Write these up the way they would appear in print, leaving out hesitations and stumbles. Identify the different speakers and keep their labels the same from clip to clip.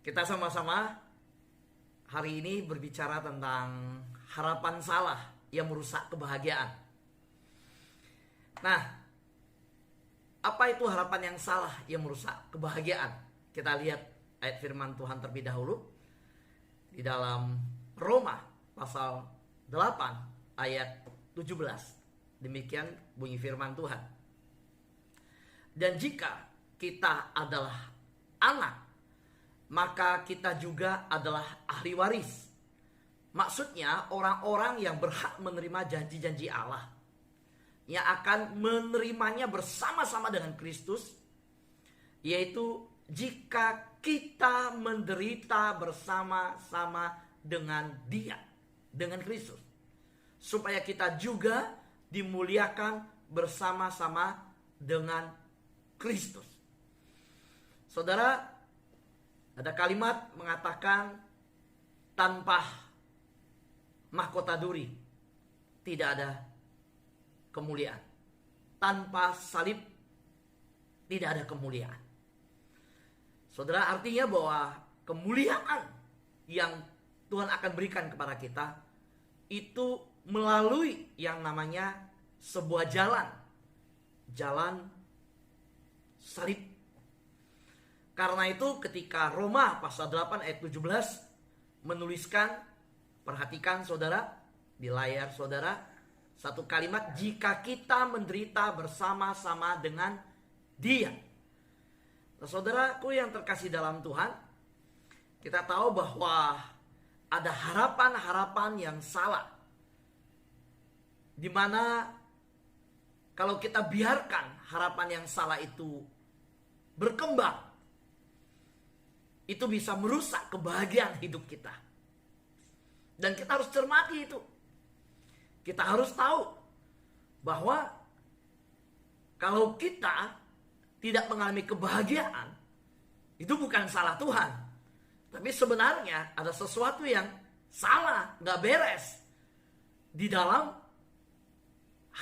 Speaker 1: Kita sama-sama hari ini berbicara tentang harapan salah yang merusak kebahagiaan. Nah, apa itu harapan yang salah yang merusak kebahagiaan? Kita lihat ayat firman Tuhan terlebih dahulu di dalam Roma pasal 8 ayat 17. Demikian bunyi firman Tuhan. Dan jika kita adalah anak, maka kita juga adalah ahli waris. Maksudnya orang-orang yang berhak menerima janji-janji Allah, yang akan menerimanya bersama-sama dengan Kristus, yaitu jika kita menderita bersama-sama dengan Dia, dengan Kristus, supaya kita juga dimuliakan bersama-sama dengan Kristus. Saudara, ada kalimat mengatakan tanpa mahkota duri tidak ada kemuliaan. Tanpa salib tidak ada kemuliaan. Saudara, artinya bahwa kemuliaan yang Tuhan akan berikan kepada kita itu melalui yang namanya sebuah jalan salib. Karena itu ketika Roma pasal 8 ayat 17 menuliskan, perhatikan saudara, di layar saudara, satu kalimat, jika kita menderita bersama-sama dengan Dia. Nah, saudaraku yang terkasih dalam Tuhan, kita tahu bahwa ada harapan-harapan yang salah, di mana kalau kita biarkan harapan yang salah itu berkembang, itu bisa merusak kebahagiaan hidup kita. Dan kita harus cermati itu. Kita harus tahu bahwa kalau kita tidak mengalami kebahagiaan, itu bukan salah Tuhan. Tapi sebenarnya ada sesuatu yang salah, gak beres di dalam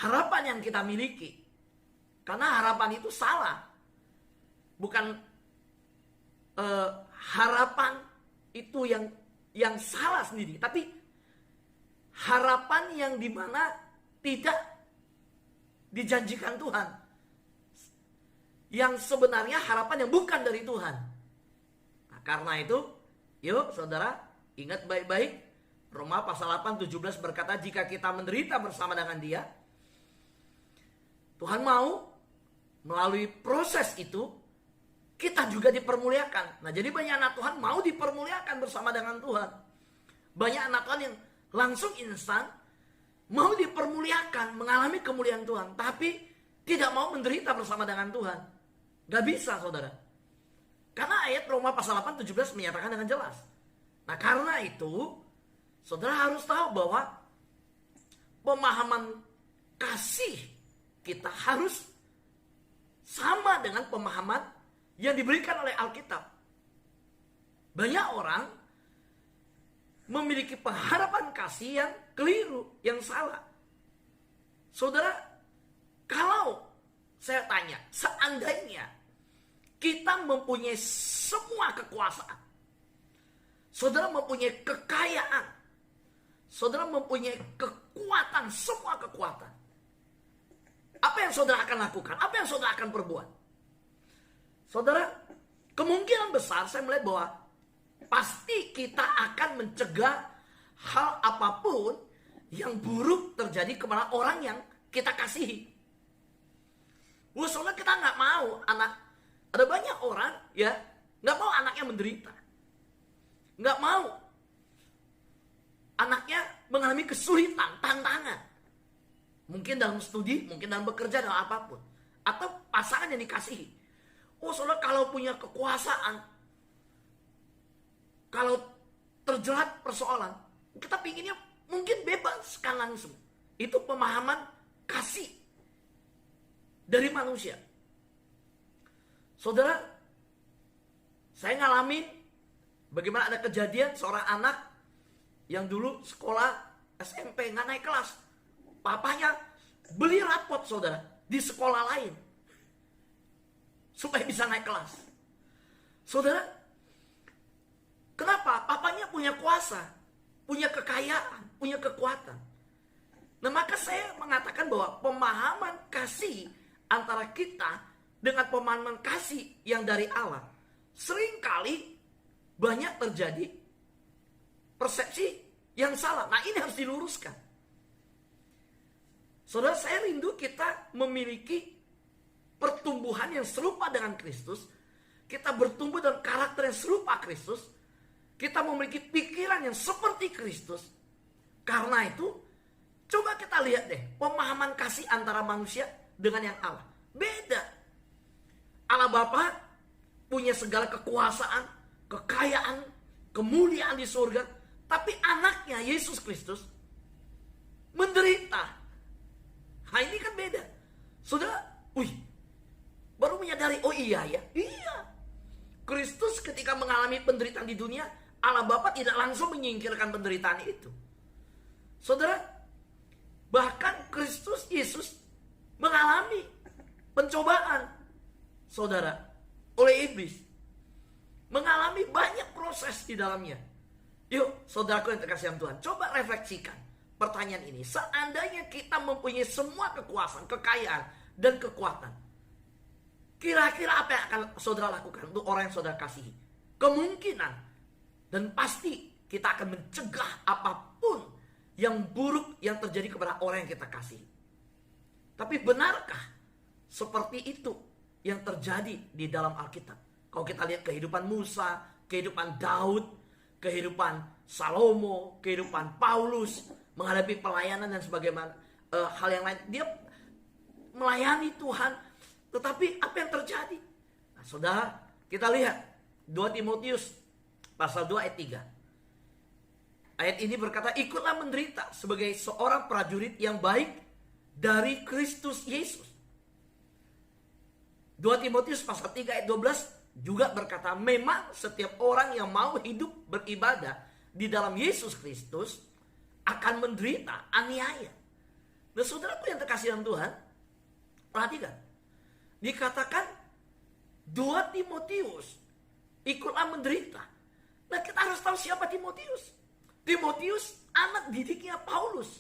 Speaker 1: harapan yang kita miliki. Karena harapan itu salah. Bukan harapan itu yang salah sendiri, tapi harapan yang dimana tidak dijanjikan Tuhan, yang sebenarnya harapan yang bukan dari Tuhan. Nah, karena itu, yuk saudara, ingat baik-baik, Roma pasal 8 17 berkata, jika kita menderita bersama dengan Dia, Tuhan mau melalui proses itu kita juga dipermuliakan. Nah, jadi banyak anak Tuhan mau dipermuliakan bersama dengan Tuhan. Banyak anak Tuhan yang langsung instan mau dipermuliakan, mengalami kemuliaan Tuhan, tapi tidak mau menderita bersama dengan Tuhan. Gak bisa, saudara. Karena ayat Roma pasal 8 17 menyatakan dengan jelas. Nah, karena itu saudara harus tahu bahwa pemahaman kasih kita harus sama dengan pemahaman yang diberikan oleh Alkitab. Banyak orang memiliki pengharapan kasih yang keliru, yang salah. Saudara, kalau saya tanya, seandainya kita mempunyai semua kekuasaan, saudara mempunyai kekayaan, saudara mempunyai kekuatan, semua kekuatan, apa yang saudara akan lakukan? Apa yang saudara akan perbuat? Saudara, kemungkinan besar saya melihat bahwa pasti kita akan mencegah hal apapun yang buruk terjadi kepada orang yang kita kasihi. Soalnya kita nggak mau ada banyak orang ya nggak mau anaknya menderita, nggak mau anaknya mengalami kesulitan, tantangan, mungkin dalam studi, mungkin dalam bekerja, dalam apapun, atau pasangan yang dikasihi. Saudara, kalau punya kekuasaan, kalau terjerat persoalan, kita pinginnya mungkin bebaskan langsung. Itu pemahaman kasih dari manusia. Saudara, saya ngalamin bagaimana ada kejadian seorang anak yang dulu sekolah SMP nggak naik kelas. Papanya beli rapot, saudara, di sekolah lain supaya bisa naik kelas. Saudara, Kenapa? Papanya punya kuasa, punya kekayaan, punya kekuatan. Nah, maka saya mengatakan bahwa pemahaman kasih antara kita dengan pemahaman kasih yang dari Allah seringkali banyak terjadi persepsi yang salah. Nah, ini harus diluruskan. Saudara, saya rindu kita memiliki pertumbuhan yang serupa dengan Kristus. Kita bertumbuh dalam karakter yang serupa Kristus. Kita memiliki pikiran yang seperti Kristus. Karena itu, coba kita lihat deh, pemahaman kasih antara manusia dengan yang Allah. Beda. Allah Bapa punya segala kekuasaan, kekayaan, kemuliaan di surga. Tapi anaknya, Yesus Kristus, menderita. Nah, ini kan beda. Saudara, baru menyadari, oh iya ya. Iya. Kristus ketika mengalami penderitaan di dunia, Allah Bapa tidak langsung menyingkirkan penderitaan itu. Saudara, bahkan Kristus Yesus mengalami pencobaan, saudara, oleh iblis. Mengalami banyak proses di dalamnya. Yuk, saudaraku yang terkasih Tuhan, coba refleksikan pertanyaan ini. Seandainya kita mempunyai semua kekuasaan, kekayaan, dan kekuatan, kira-kira apa yang akan saudara lakukan untuk orang yang saudara kasihi? Kemungkinan dan pasti kita akan mencegah apapun yang buruk yang terjadi kepada orang yang kita kasihi. Tapi benarkah seperti itu yang terjadi di dalam Alkitab? Kalau kita lihat kehidupan Musa, kehidupan Daud, kehidupan Salomo, kehidupan Paulus, menghadapi pelayanan dan sebagaimana hal yang lain. Dia melayani Tuhan. Tetapi apa yang terjadi? Nah, saudara, kita lihat 2 Timotius pasal 2 ayat 3. Ayat ini berkata, ikutlah menderita sebagai seorang prajurit yang baik dari Kristus Yesus. 2 Timotius pasal 3 ayat 12 juga berkata, memang setiap orang yang mau hidup beribadah di dalam Yesus Kristus akan menderita aniaya. Nah, saudaraku yang terkasih dalam Tuhan, perhatikan. Dikatakan 2 Timotius ikutlah menderita. Nah, kita harus tahu siapa Timotius. Timotius anak didiknya Paulus.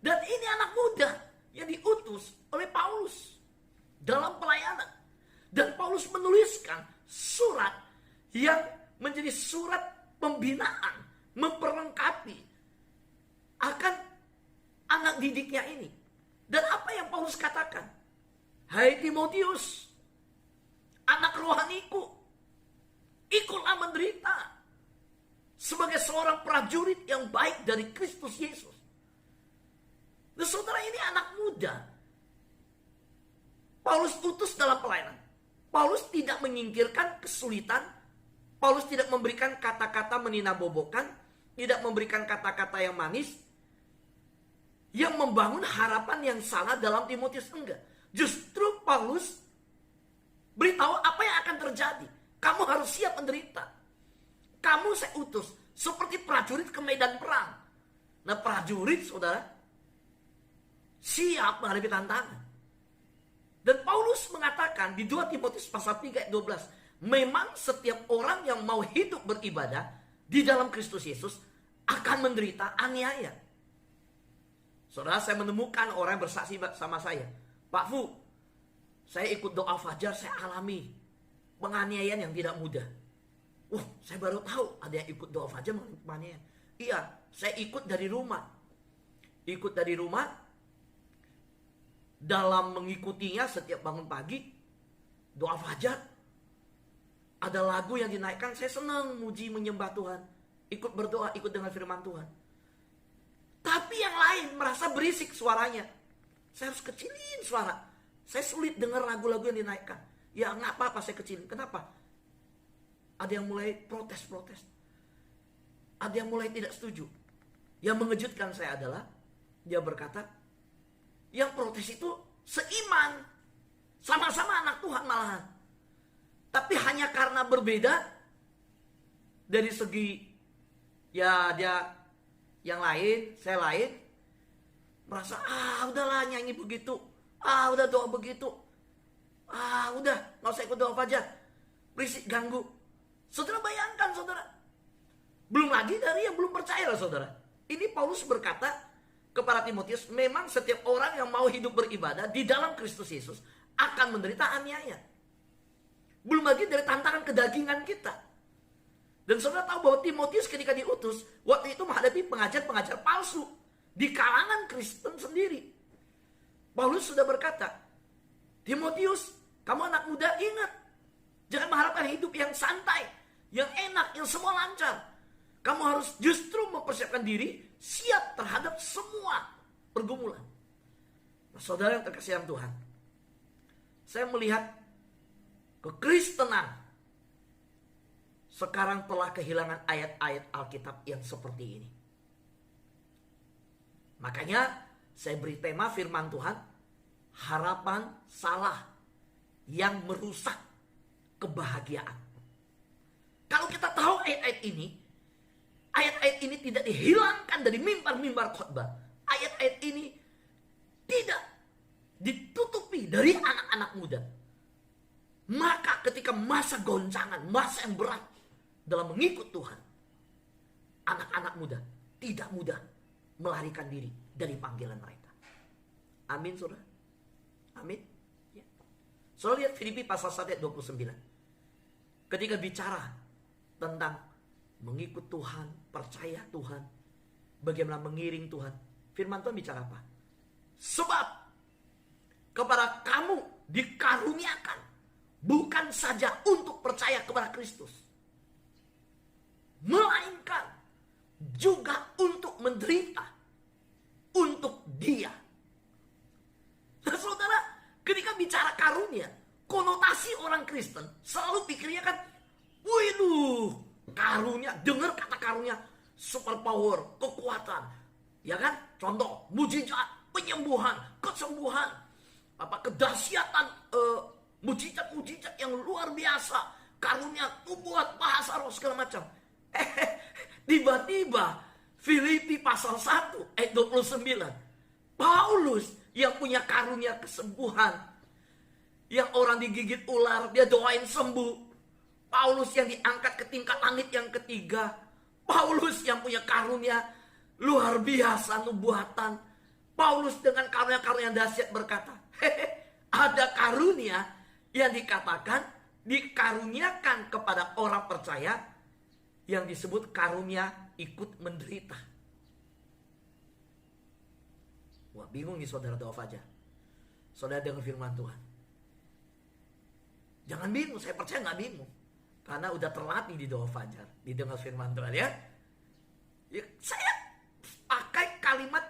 Speaker 1: Dan ini anak muda yang diutus oleh Paulus dalam pelayanan. Dan Paulus menuliskan surat yang menjadi surat pembinaan, memperlengkapi akan anak didiknya ini. Dan apa yang Paulus katakan? Hai Timotius, anak rohaniku, ikutlah menderita sebagai seorang prajurit yang baik dari Kristus Yesus. Nah, saudara, ini anak muda. Paulus utus dalam pelayanan. Paulus tidak menyingkirkan kesulitan. Paulus tidak memberikan kata-kata meninabobokan, tidak memberikan kata-kata yang manis, yang membangun harapan yang salah dalam Timotius. Enggak. Justru Paulus beritahu apa yang akan terjadi. Kamu harus siap menderita. Kamu saya utus seperti prajurit ke medan perang. Nah, prajurit, saudara, siap menghadapi tantangan. Dan Paulus mengatakan di 2 Timotius pasal 3 ayat 12, memang setiap orang yang mau hidup beribadah di dalam Kristus Yesus akan menderita aniaya. Saudara, saya menemukan orang yang bersaksi sama saya. Pak Fu, saya ikut doa fajar, saya alami penganiayaan yang tidak mudah. Saya baru tahu ada yang ikut doa fajar penganiayaan. Iya, saya ikut dari rumah. Ikut dari rumah, dalam mengikutinya setiap bangun pagi, doa fajar. Ada lagu yang dinaikkan, saya senang muji menyembah Tuhan. Ikut berdoa, ikut dengan firman Tuhan. Tapi yang lain merasa berisik suaranya. Saya harus kecilin suara. Saya sulit dengar lagu-lagu yang dinaikkan. Ya nggak apa-apa saya kecilin. Kenapa? Ada yang mulai protes-protes. Ada yang mulai tidak setuju. Yang mengejutkan saya adalah, dia berkata, yang protes itu seiman. Sama-sama anak Tuhan malahan. Tapi hanya karena berbeda dari segi, ya dia yang lain, saya lain, merasa, udahlah nyanyi begitu, udah doa begitu, udah gak usah ikut doa fajar, berisik, ganggu. Saudara bayangkan, saudara, Belum lagi dari yang belum percaya loh saudara. Ini Paulus berkata kepada Timotius, memang setiap orang yang mau hidup beribadah di dalam Kristus Yesus akan menderita aniaya. Belum lagi dari tantangan kedagingan kita. Dan saudara tahu bahwa Timotius ketika diutus, waktu itu menghadapi pengajar-pengajar palsu di kalangan Kristen sendiri. Paulus sudah berkata, Timotius, kamu anak muda, ingat, jangan mengharapkan hidup yang santai, yang enak, yang semua lancar. Kamu harus justru mempersiapkan diri siap terhadap semua pergumulan. Nah, saudara yang terkasih dalam Tuhan, saya melihat kekristenan sekarang telah kehilangan ayat-ayat Alkitab yang seperti ini. Makanya saya beri tema firman Tuhan, harapan salah yang merusak kebahagiaan. Kalau kita tahu ayat-ayat ini tidak dihilangkan dari mimbar-mimbar khotbah. Ayat-ayat ini tidak ditutupi dari anak-anak muda. Maka ketika masa goncangan, masa yang berat dalam mengikut Tuhan, anak-anak muda tidak mudah melarikan diri dari panggilan mereka. Amin, saudara. Amin. Ya. Saudara lihat Filipi pasal 1 ayat 29. Ketika bicara tentang mengikut Tuhan, percaya Tuhan, bagaimana mengiring Tuhan, firman Tuhan bicara apa? Sebab kepada kamu dikaruniakan bukan saja untuk percaya kepada Kristus, melainkan juga untuk menderita untuk Dia. Nah, saudara, ketika bicara karunia, konotasi orang Kristen selalu pikirnya kan, waduh, karunia, dengar kata karunia, super power, kekuatan, ya kan? Contoh, mujizat, penyembuhan, kesembuhan, kedahsyatan, mujizat-mujizat yang luar biasa, karunia, nubuat, bahasa roh, segala macam. Tiba-tiba Filipi pasal 1 ayat 29, Paulus yang punya karunia kesembuhan, yang orang digigit ular dia doain sembuh, Paulus yang diangkat ke tingkat langit yang ketiga, Paulus yang punya karunia luar biasa nubuatan, Paulus dengan karunia-karunia yang dahsyat berkata, ada karunia yang dikatakan dikaruniakan kepada orang percaya yang disebut karunia ikut menderita. Wah, bingung nih saudara doa fajar. Saudara dengar firman Tuhan. Jangan bingung, saya percaya nggak bingung. Karena udah terlatih di doa fajar, di dengar firman Tuhan ya. Saya pakai kalimat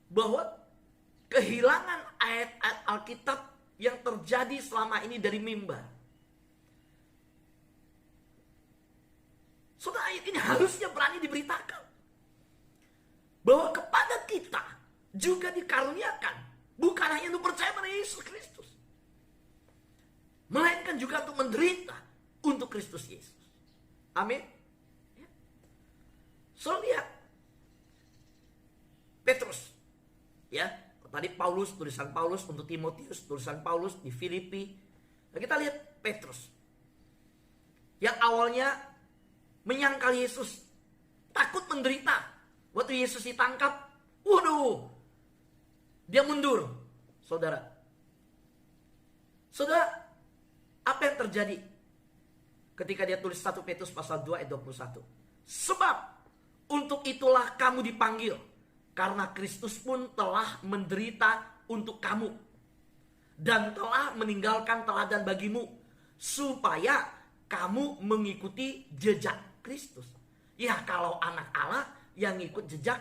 Speaker 1: bahwa kehilangan ayat-ayat Alkitab yang terjadi selama ini dari mimbar. Saudara, ayat ini harusnya berani diberitakan bahwa kepada kita juga dikaruniakan bukan hanya untuk percaya pada Yesus Kristus, melainkan juga untuk menderita untuk Kristus Yesus. Amin. So lihat Petrus, ya tadi Paulus, tulisan Paulus untuk Timotius, tulisan Paulus di Filipi. Nah, kita lihat Petrus yang awalnya menyangkal Yesus, takut menderita. Waktu Yesus ditangkap, waduh, dia mundur. Saudara, apa yang terjadi ketika dia tulis 1 Petrus pasal 2 ayat 21? Sebab untuk itulah kamu dipanggil, karena Kristus pun telah menderita untuk kamu dan telah meninggalkan teladan bagimu, supaya kamu mengikuti jejak Kristus. Ya, kalau anak Allah yang ngikut jejak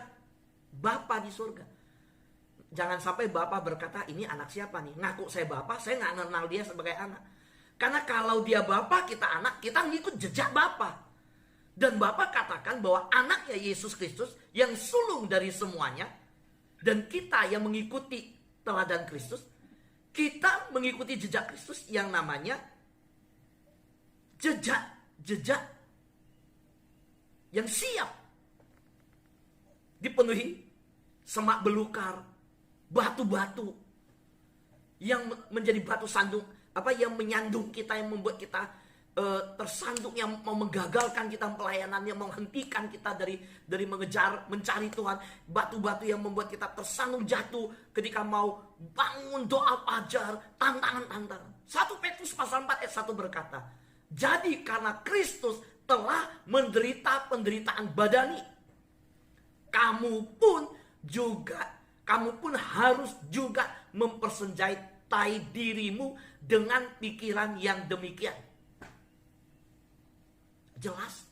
Speaker 1: Bapa di surga. Jangan sampai Bapa berkata, ini anak siapa nih? Ngaku saya Bapa, saya nggak kenal dia sebagai anak. Karena kalau dia Bapa, kita anak, kita ngikut jejak Bapa. Dan Bapa katakan bahwa anaknya Yesus Kristus yang sulung dari semuanya, dan kita yang mengikuti teladan Kristus, kita mengikuti jejak Kristus yang namanya jejak yang siap dipenuhi semak belukar, batu-batu yang menjadi batu sandung, yang menyandung kita, yang membuat kita tersandung, yang mau menggagalkan kita pelayanan, yang menghentikan kita dari mengejar, mencari Tuhan. Batu-batu yang membuat kita tersandung jatuh ketika mau bangun doa fajar, tantangan-tantangan. 1 Petrus pasal 4 ayat 1 berkata, jadi karena Kristus telah menderita penderitaan badani, kamu pun harus juga mempersenjatai dirimu dengan pikiran yang demikian. Jelas.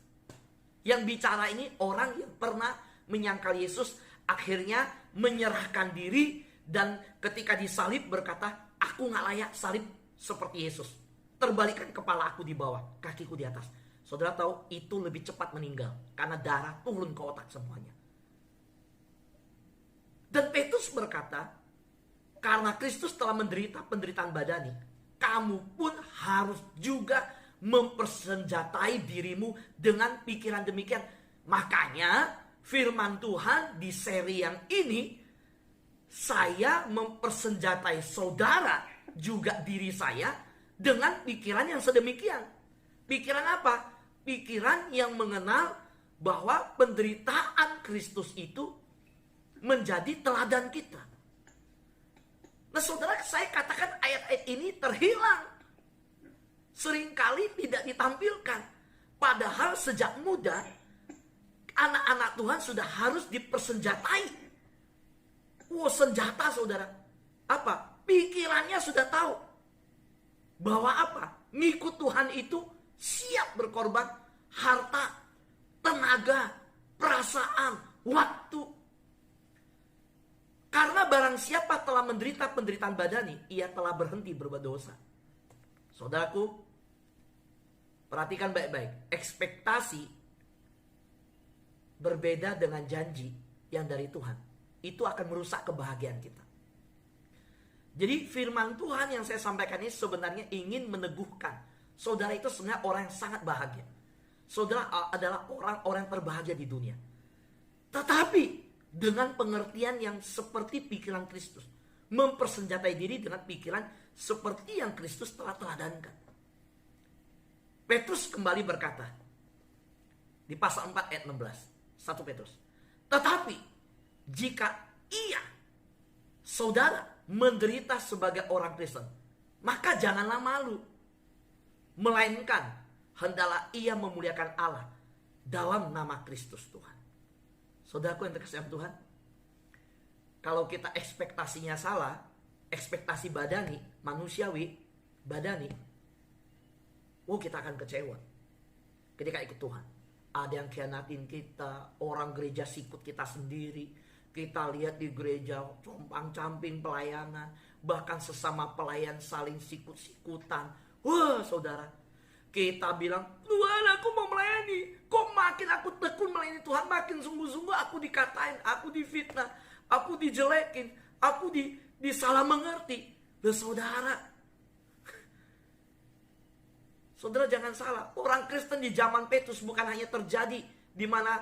Speaker 1: Yang bicara ini orang yang pernah menyangkal Yesus, akhirnya menyerahkan diri, dan ketika disalib berkata, aku gak layak salib seperti Yesus. Terbalikkan kepala aku di bawah, kakiku di atas. Saudara tahu itu lebih cepat meninggal karena darah turun ke otak semuanya. Dan Petrus berkata, karena Kristus telah menderita penderitaan badani, kamu pun harus juga mempersenjatai dirimu dengan pikiran demikian. Makanya firman Tuhan di seri yang ini, saya mempersenjatai saudara, juga diri saya, dengan pikiran yang sedemikian. Pikiran apa? Pikiran yang mengenal bahwa penderitaan Kristus itu menjadi teladan kita. Nah saudara, saya katakan ayat-ayat ini terhilang. Seringkali tidak ditampilkan. Padahal sejak muda, anak-anak Tuhan sudah harus dipersenjatai. Senjata saudara. Apa? Pikirannya sudah tahu. Bahwa apa? Ngikut Tuhan itu siap berkorban harta, tenaga, perasaan, waktu. Karena barang siapa telah menderita penderitaan badani, ia telah berhenti berbuat dosa. Saudaraku, perhatikan baik-baik. Ekspektasi berbeda dengan janji yang dari Tuhan. Itu akan merusak kebahagiaan kita. Jadi firman Tuhan yang saya sampaikan ini sebenarnya ingin meneguhkan. Saudara itu sebenarnya orang yang sangat bahagia. Saudara adalah orang-orang terbahagia di dunia. Tetapi dengan pengertian yang seperti pikiran Kristus. Mempersenjatai diri dengan pikiran seperti yang Kristus telah teladankan. Petrus kembali berkata di pasal 4 ayat 16, 1 Petrus. Tetapi jika ia, saudara, menderita sebagai orang Kristen, maka janganlah malu, melainkan hendaklah ia memuliakan Allah dalam nama Kristus Tuhan. Saudaraku yang terkasih Tuhan, kalau kita ekspektasinya salah, ekspektasi badani, manusiawi, badani, kita akan kecewa ketika ikut Tuhan. Ada yang khianatin kita, orang gereja sikut kita sendiri. Kita lihat di gereja compang-camping pelayanan, bahkan sesama pelayan saling sikut-sikutan. Saudara, kita bilang, Tuhan aku mau melayani. Kok makin aku tekun melayani Tuhan, makin sungguh-sungguh aku dikatain, aku difitnah, aku dijelekin, aku disalah mengerti. Saudara jangan salah, orang Kristen di zaman Petrus bukan hanya terjadi di mana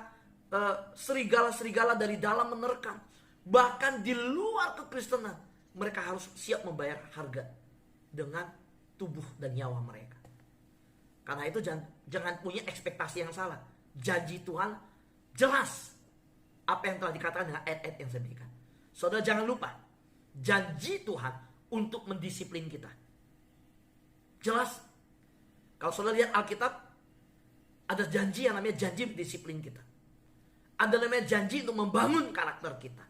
Speaker 1: serigala-serigala dari dalam menerkam. Bahkan di luar kekristenan, mereka harus siap membayar harga dengan tubuh dan nyawa mereka. Karena itu jangan punya ekspektasi yang salah. Janji Tuhan jelas apa yang telah dikatakan dengan ayat-ayat yang saya berikan. Saudara jangan lupa, janji Tuhan untuk mendisiplin kita. Jelas. Kalau saudara lihat Alkitab, ada janji yang namanya janji mendisiplin kita. Ada namanya janji untuk membangun karakter kita.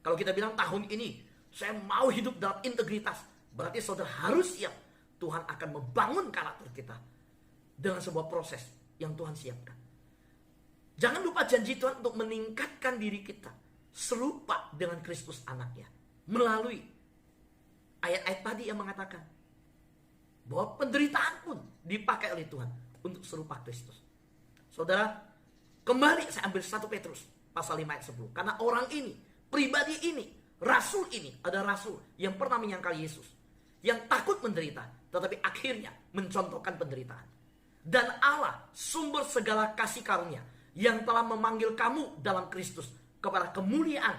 Speaker 1: Kalau kita bilang tahun ini saya mau hidup dalam integritas, berarti saudara harus siap. Tuhan akan membangun karakter kita dengan sebuah proses yang Tuhan siapkan. Jangan lupa janji Tuhan untuk meningkatkan diri kita serupa dengan Kristus anaknya. Melalui ayat-ayat tadi yang mengatakan bahwa penderitaan pun dipakai oleh Tuhan untuk serupa Kristus. Saudara, kembali saya ambil 1 Petrus pasal 5 ayat 10. Karena orang ini, pribadi ini, rasul ini, ada rasul yang pernah menyangkal Yesus. Yang takut menderita, tetapi akhirnya mencontohkan penderitaan. Dan Allah, sumber segala kasih karunia, yang telah memanggil kamu dalam Kristus kepada kemuliaan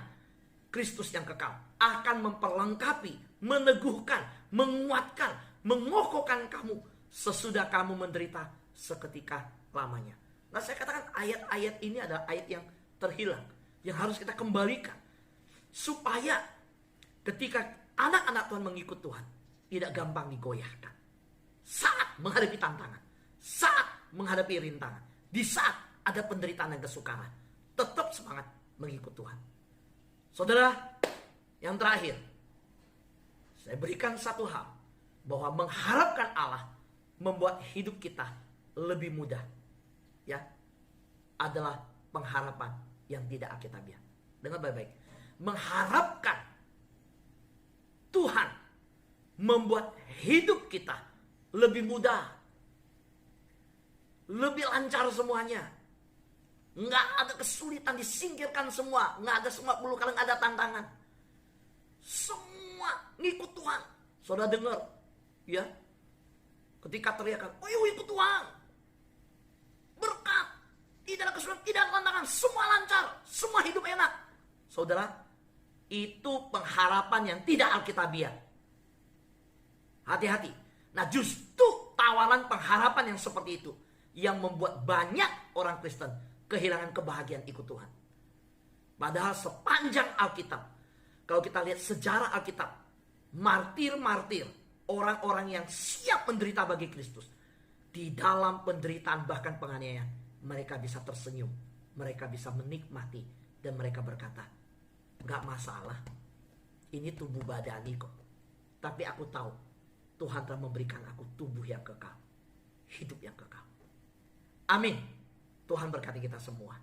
Speaker 1: Kristus yang kekal, akan memperlengkapi, meneguhkan, menguatkan, mengokohkan kamu sesudah kamu menderita seketika lamanya. Nah, saya katakan ayat-ayat ini adalah ayat yang terhilang, yang harus kita kembalikan. Supaya ketika anak-anak Tuhan mengikut Tuhan, tidak gampang digoyahkan. Saat menghadapi tantangan, saat menghadapi rintangan, di saat ada penderitaan dan kesukaran, tetap semangat mengikut Tuhan. Saudara, yang terakhir, saya berikan satu hal, bahwa mengharapkan Allah membuat hidup kita lebih mudah. Ya, adalah pengharapan yang tidak alkitabiah. Dengar baik-baik. Mengharapkan Tuhan membuat hidup kita lebih mudah, lebih lancar semuanya. Nggak ada kesulitan, disingkirkan semua. Nggak ada semua perlu kalau nggak ada tantangan. Semua ngikut Tuhan. Saudara dengar, ya? Ketika teriakan, oh ikut Tuhan, berkat, tidak ada kesulitan, tidak ada tantangan, semua lancar, semua hidup enak. Saudara, itu pengharapan yang tidak alkitabiah. Hati-hati. Nah, justru tawaran pengharapan yang seperti itu yang membuat banyak orang Kristen kehilangan kebahagiaan ikut Tuhan. Padahal sepanjang Alkitab, kalau kita lihat sejarah Alkitab, martir-martir, orang-orang yang siap menderita bagi Kristus, di dalam penderitaan bahkan penganiayaan, mereka bisa tersenyum, mereka bisa menikmati, dan mereka berkata, gak masalah, ini tubuh badani kok, tapi aku tahu Tuhan telah memberikan aku tubuh yang kekal, hidup yang kekal. Amin. Tuhan berkati kita semua.